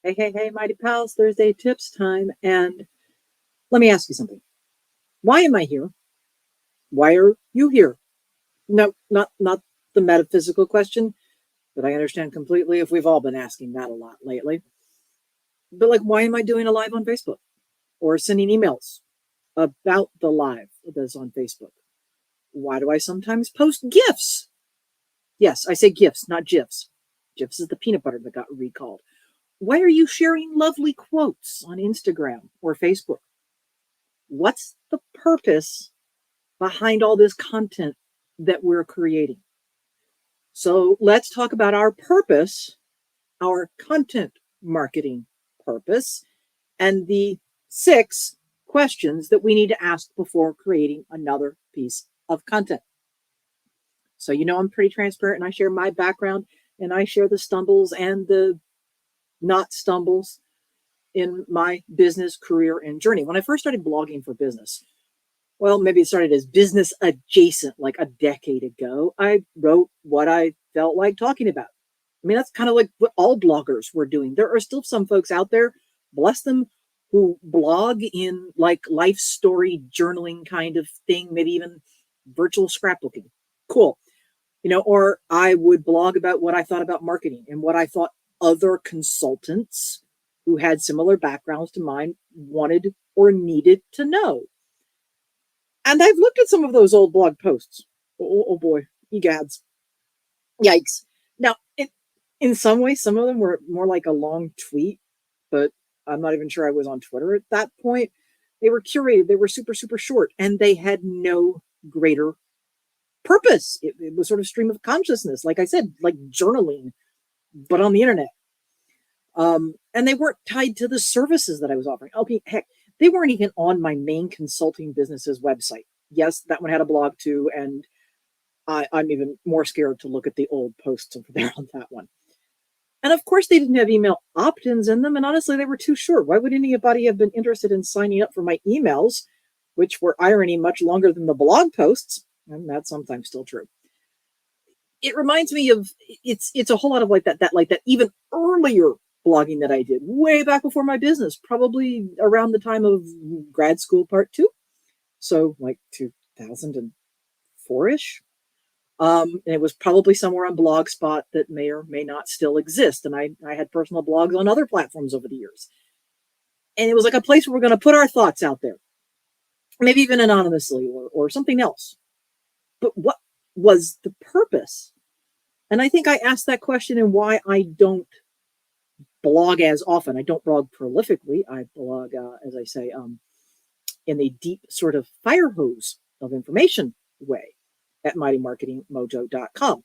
Hey, hey, hey, mighty pals, Thursday tips time. And let me ask you something. Why am I here? Why are you here? No, not the metaphysical question that I understand completely if we've all been asking that a lot lately. But like, why am I doing a live on Facebook or sending emails about the live that's on Facebook? Why do I sometimes post GIFs? Yes, I say GIFs, not GIFs. GIFs is the peanut butter that got recalled. Why are you sharing lovely quotes on Instagram or Facebook? What's the purpose behind all this content that we're creating? So let's talk about our purpose, our content marketing purpose, and the 6 questions that we need to ask before creating another piece of content. So, I'm pretty transparent and I share my background and I share the stumbles and the not stumbles in my business career and journey. When I first started blogging for business, well, maybe it started as business adjacent like a decade ago. I wrote what I felt like talking about. I mean, that's kind of like what all bloggers were doing. There are still some folks out there, bless them, who blog in like life story journaling kind of thing, maybe even virtual scrapbooking. Cool. Or I would blog about what I thought about marketing and what I thought other consultants who had similar backgrounds to mine wanted or needed to know. And I've looked at some of those old blog posts. Oh boy, egads. Yikes. Now, in some ways, some of them were more like a long tweet, but I'm not even sure I was on Twitter at that point. They were curated, they were super, super short, and they had no greater purpose. It was sort of stream of consciousness, like I said, like journaling, but on the internet. And they weren't tied to the services that I was offering. Okay, heck, they weren't even on my main consulting business's website. Yes, that one had a blog too, and I'm even more scared to look at the old posts over there on that one. And of course, they didn't have email opt-ins in them, and honestly, they were too short. Why would anybody have been interested in signing up for my emails, which were irony much longer than the blog posts? And that's sometimes still true. It reminds me of it's a whole lot of like that even earlier blogging that I did way back before my business, probably around the time of grad school part 2. So like 2004-ish. And it was probably somewhere on Blogspot that may or may not still exist. And I had personal blogs on other platforms over the years. And it was like a place where we're going to put our thoughts out there, maybe even anonymously or something else. But what was the purpose? And I think I asked that question and why I don't blog as often. I don't blog prolifically. I blog, as I say, in a deep sort of fire hose of information way at mightymarketingmojo.com.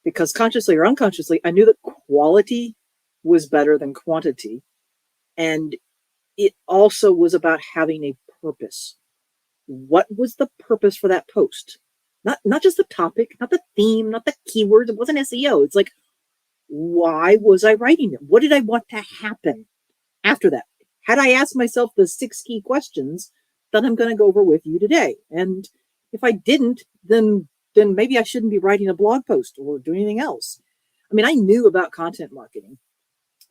Because consciously or unconsciously, I knew that quality was better than quantity. And it also was about having a purpose. What was the purpose for that post? Not just the topic, not the theme, not the keywords. It wasn't SEO. It's like, why was I writing it? What did I want to happen after that? Had I asked myself the 6 key questions that I'm going to go over with you today? And if I didn't, then maybe I shouldn't be writing a blog post or doing anything else. I mean, I knew about content marketing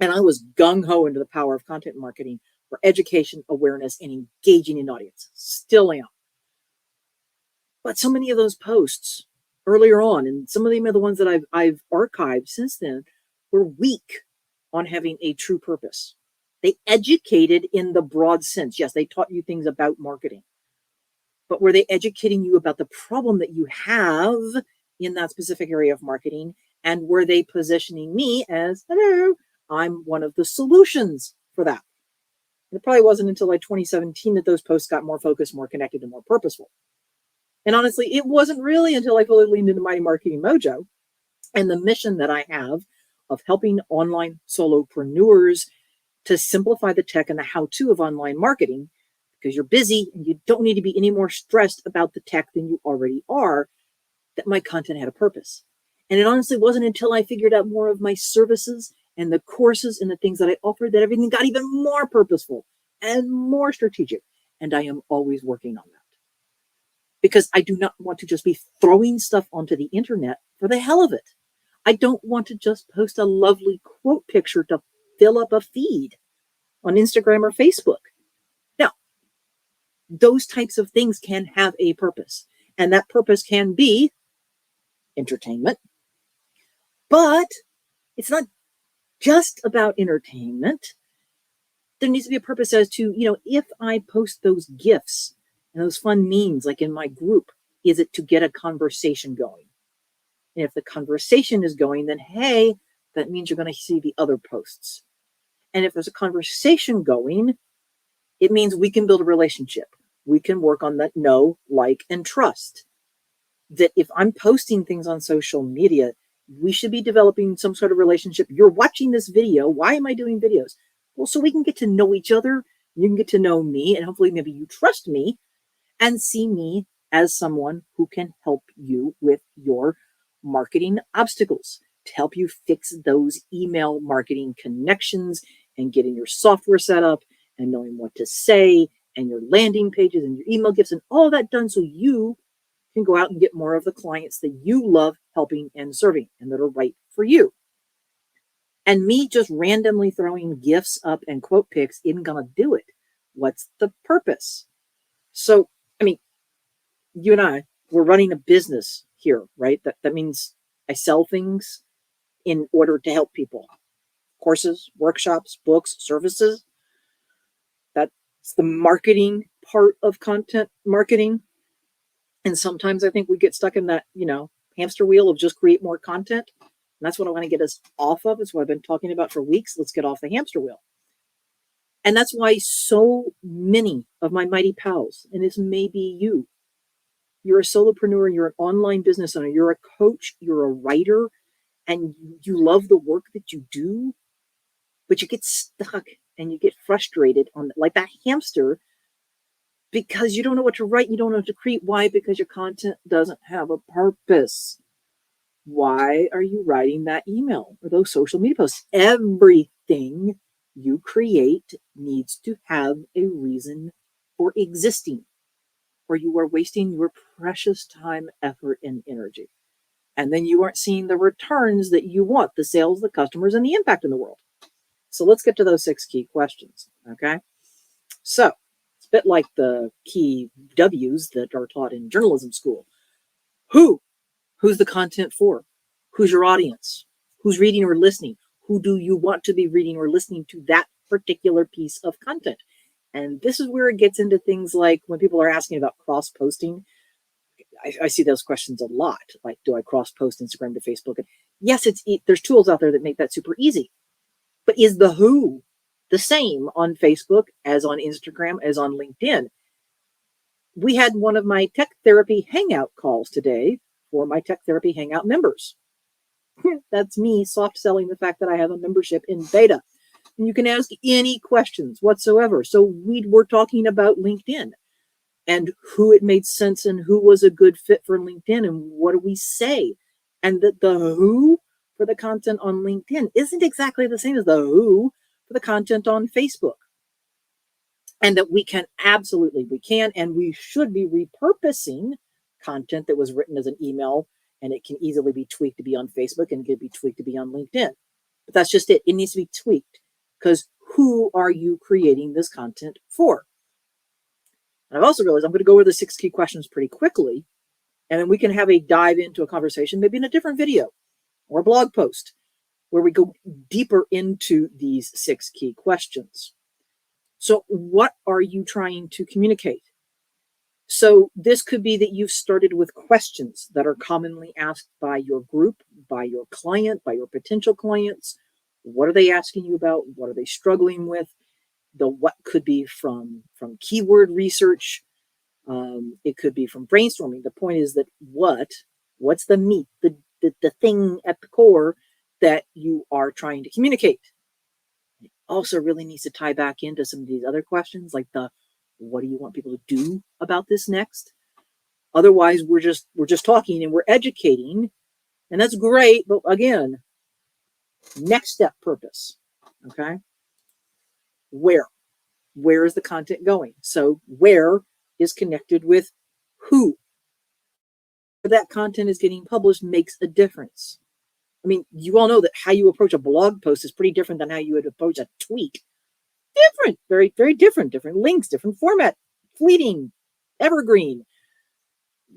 and I was gung-ho into the power of content marketing for education, awareness, and engaging an audience. Still am. But so many of those posts earlier on, and some of them are the ones that I've archived since then, were weak on having a true purpose. They educated in the broad sense. Yes, they taught you things about marketing. But were they educating you about the problem that you have in that specific area of marketing? And were they positioning me as, hello, I'm one of the solutions for that? And it probably wasn't until like 2017 that those posts got more focused, more connected, and more purposeful. And honestly, it wasn't really until I fully leaned into Mighty Marketing Mojo and the mission that I have of helping online solopreneurs to simplify the tech and the how-to of online marketing, because you're busy and you don't need to be any more stressed about the tech than you already are, that my content had a purpose. And it honestly wasn't until I figured out more of my services and the courses and the things that I offered that everything got even more purposeful and more strategic. And I am always working on that. Because I do not want to just be throwing stuff onto the internet for the hell of it. I don't want to just post a lovely quote picture to fill up a feed on Instagram or Facebook. Now, those types of things can have a purpose, and that purpose can be entertainment, but it's not just about entertainment. There needs to be a purpose as to, if I post those GIFs and those fun memes like in my group, is it to get a conversation going? And if the conversation is going, then hey, that means you're going to see the other posts. And if there's a conversation going, it means we can build a relationship. We can work on that know, like, and trust. That if I'm posting things on social media, we should be developing some sort of relationship. You're watching this video. Why am I doing videos? Well, so we can get to know each other. You can get to know me, and hopefully maybe you trust me and see me as someone who can help you with your marketing obstacles, to help you fix those email marketing connections and getting your software set up and knowing what to say and your landing pages and your email gifts and all that done so you can go out and get more of the clients that you love helping and serving and that are right for you. And me just randomly throwing gifts up and quote pics isn't going to do it. What's the purpose? So, you and I, we're running a business here, right? That means I sell things in order to help people. Courses, workshops, books, services. That's the marketing part of content marketing. And sometimes I think we get stuck in that, hamster wheel of just create more content. And that's what I want to get us off of. It's what I've been talking about for weeks. Let's get off the hamster wheel. And that's why so many of my mighty pals, and this may be you, you're a solopreneur, you're an online business owner, you're a coach, you're a writer, and you love the work that you do, but you get stuck and you get frustrated on like that hamster because you don't know what to write, you don't know what to create. Why? Because your content doesn't have a purpose. Why are you writing that email or those social media posts? Everything you create needs to have a reason for existing, or you are wasting your precious time, effort, and energy. And then you aren't seeing the returns that you want, the sales, the customers, and the impact in the world. So let's get to those 6 key questions, okay? So it's a bit like the key W's that are taught in journalism school. Who's the content for? Who's your audience? Who's reading or listening? Who do you want to be reading or listening to that particular piece of content? And this is where it gets into things like when people are asking about cross-posting. I see those questions a lot. Like, do I cross-post Instagram to Facebook? And yes, there's tools out there that make that super easy. But is the who the same on Facebook as on Instagram, as on LinkedIn? We had one of my Tech Therapy Hangout calls today for my Tech Therapy Hangout members. That's me soft selling the fact that I have a membership in beta. And you can ask any questions whatsoever. So we were talking about LinkedIn and who it made sense and who was a good fit for LinkedIn and what do we say. And that the who for the content on LinkedIn isn't exactly the same as the who for the content on Facebook. And that we can and we should be repurposing content that was written as an email, and it can easily be tweaked to be on Facebook and it can be tweaked to be on LinkedIn. But that's just it. It needs to be tweaked because who are you creating this content for? And I've also realized I'm going to go over the 6 key questions pretty quickly, and then we can have a dive into a conversation, maybe in a different video or a blog post, where we go deeper into these 6 key questions. So what are you trying to communicate? So this could be that you've started with questions that are commonly asked by your group, by your client, by your potential clients. What are they asking you about? What are they struggling with? The what could be from keyword research. It could be from brainstorming. The point is that what's the meat, the thing at the core that you are trying to communicate. It also really needs to tie back into some of these other questions, like what do you want people to do about this next? Otherwise, we're just talking and we're educating, and that's great. But again, next step purpose. Okay. Where is the content going? So where is connected with who. Where that content is getting published makes a difference. I mean, you all know that how you approach a blog post is pretty different than how you would approach a tweet. Different, very, very different links, different format, fleeting, evergreen.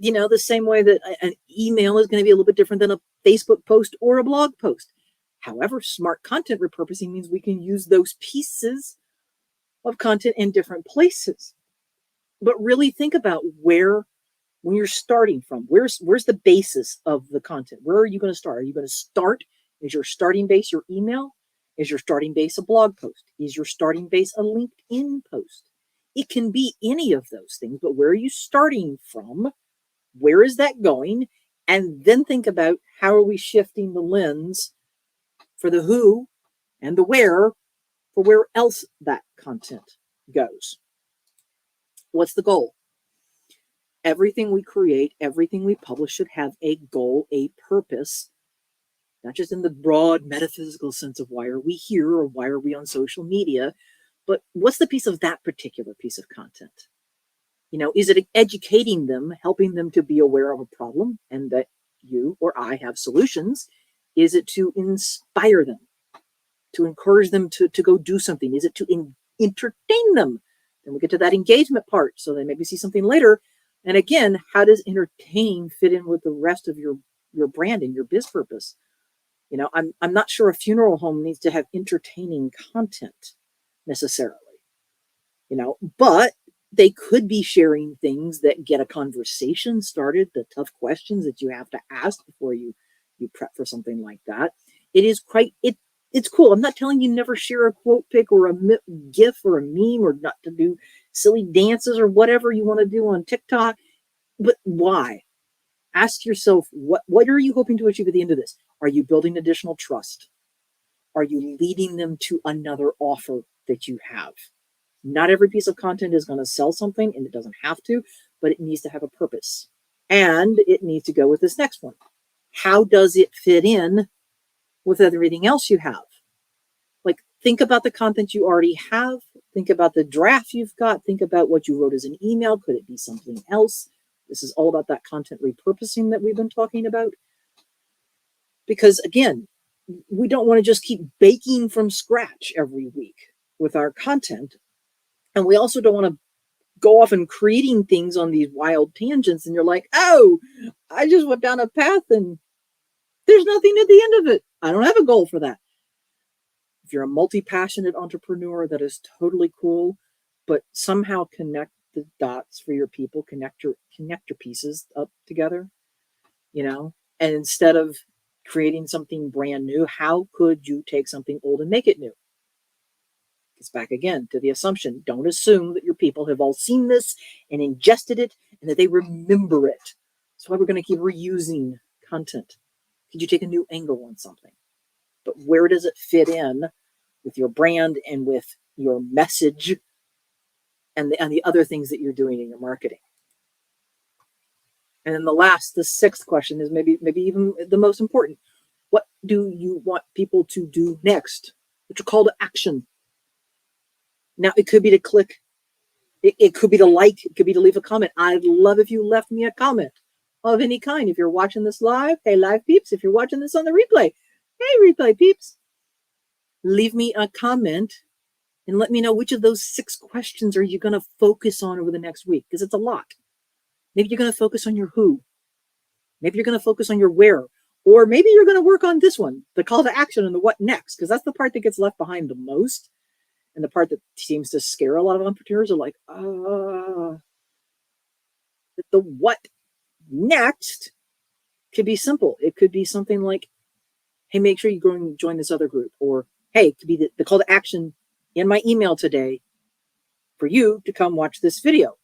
The same way that an email is going to be a little bit different than a Facebook post or a blog post. However, smart content repurposing means we can use those pieces of content in different places. But really think about when you're starting from, where's the basis of the content? Where are you going to start? Are you going to start, is your starting base your email? Is your starting base a blog post? Is your starting base a LinkedIn post? It can be any of those things, but where are you starting from? Where is that going? And then think about, how are we shifting the lens for the who and the where for where else that content goes? What's the goal? Everything we create, everything we publish should have a goal, a purpose, not just in the broad metaphysical sense of why are we here or why are we on social media, but what's the piece of that particular piece of content? Is it educating them, helping them to be aware of a problem and that you or I have solutions? Is it to inspire them, to encourage them to go do something? Is it to entertain them? Then we get to that engagement part, so they maybe see something later. And again, how does entertaining fit in with the rest of your brand and your biz purpose? I'm not sure a funeral home needs to have entertaining content necessarily, but they could be sharing things that get a conversation started, the tough questions that you have to ask before you prep for something like that. It's cool. I'm not telling you never share a quote pic or a GIF or a meme, or not to do silly dances or whatever you want to do on TikTok. But why? Ask yourself, what are you hoping to achieve at the end of this? Are you building additional trust? Are you leading them to another offer that you have? Not every piece of content is going to sell something, and it doesn't have to, but it needs to have a purpose. And it needs to go with this next one. How does it fit in with everything else you have? Like, think about the content you already have. Think about the draft you've got. Think about what you wrote as an email. Could it be something else? This is all about that content repurposing that we've been talking about. Because again, we don't want to just keep baking from scratch every week with our content. And we also don't want to go off and creating things on these wild tangents. And you're like, oh, I just went down a path and there's nothing at the end of it. I don't have a goal for that. If you're a multi-passionate entrepreneur, that is totally cool, but somehow connect the dots for your people, connect your pieces up together, and instead of creating something brand new, how could you take something old and make it new? It's back again to the assumption. Don't assume that your people have all seen this and ingested it and that they remember it. That's why we're going to keep reusing content. Could you take a new angle on something? But where does it fit in with your brand and with your message and the other things that you're doing in your marketing? And then the sixth question is maybe even the most important. What do you want people to do next? What's your call to action? Now, it could be to click. It could be to like. It could be to leave a comment. I'd love if you left me a comment of any kind. If you're watching this live, hey, live peeps. If you're watching this on the replay, hey, replay peeps. Leave me a comment and let me know which of those 6 questions are you going to focus on over the next week, because it's a lot. Maybe you're going to focus on your who. Maybe you're going to focus on your where. Or maybe you're going to work on this one, the call to action and the what next, because that's the part that gets left behind the most. And the part that seems to scare a lot of entrepreneurs are like, the what next could be simple. It could be something like, hey, make sure you go and join this other group. Or, hey, it could be the call to action in my email today for you to come watch this video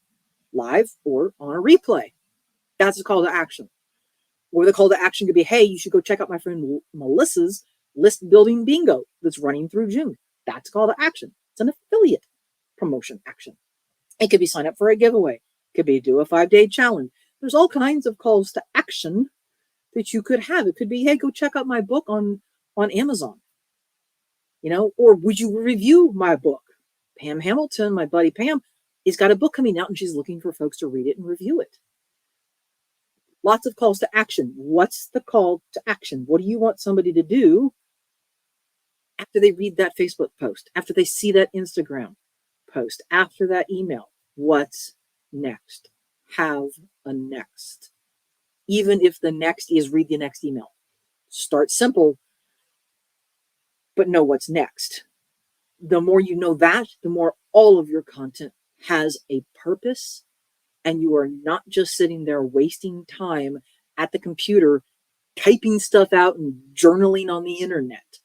live or on a replay. That's a call to action. Or the call to action could be, hey, you should go check out my friend Melissa's list building bingo that's running through June. That's a call to action. It's an affiliate promotion action. It could be sign up for a giveaway. It could be do a 5-day challenge. There's all kinds of calls to action that you could have. It could be, hey, go check out my book on Amazon. Or would you review my book? Pam Hamilton, my buddy Pam, has got a book coming out and she's looking for folks to read it and review it. Lots of calls to action. What's the call to action? What do you want somebody to do after they read that Facebook post, after they see that Instagram post, after that email? What's next? Have a next. Even if the next is read the next email. Start simple, but know what's next. The more you know that, the more all of your content has a purpose, and you are not just sitting there wasting time at the computer typing stuff out and journaling on the internet,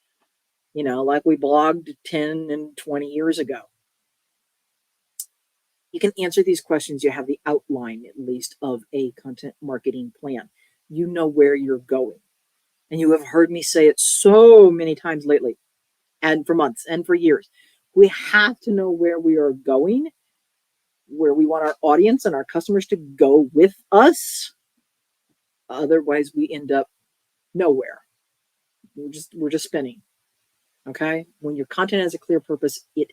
like we blogged 10 and 20 years ago. You can answer these questions. You have the outline, at least, of a content marketing plan. You know where you're going. And you have heard me say it so many times lately, and for months and for years. We have to know where we are going, where we want our audience and our customers to go with us. Otherwise, we end up nowhere. We're just spinning. Okay? When your content has a clear purpose, it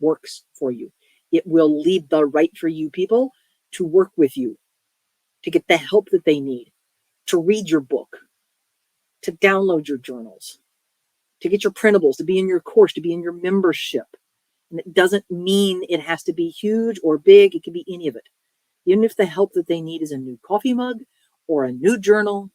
works for you. It will lead the right for you people to work with you, to get the help that they need, to read your book, to download your journals, to get your printables, to be in your course, to be in your membership. And it doesn't mean it has to be huge or big. It can be any of it. Even if the help that they need is a new coffee mug or a new journal,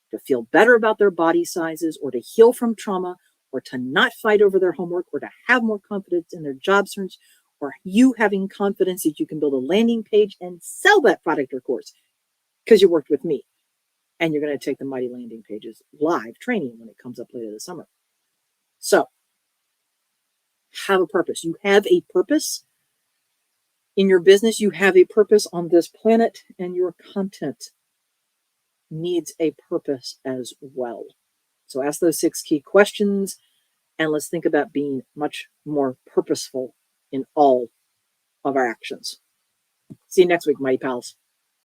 to feel better about their body sizes, or to heal from trauma, or to not fight over their homework, or to have more confidence in their job search, or you having confidence that you can build a landing page and sell that product or course because you worked with me. And you're going to take the Mighty Landing Pages live training when it comes up later this summer. So, have a purpose. You have a purpose in your business. You have a purpose on this planet, and your content needs a purpose as well. So ask those 6 key questions, and let's think about being much more purposeful in all of our actions. See you next week, Mighty Pals.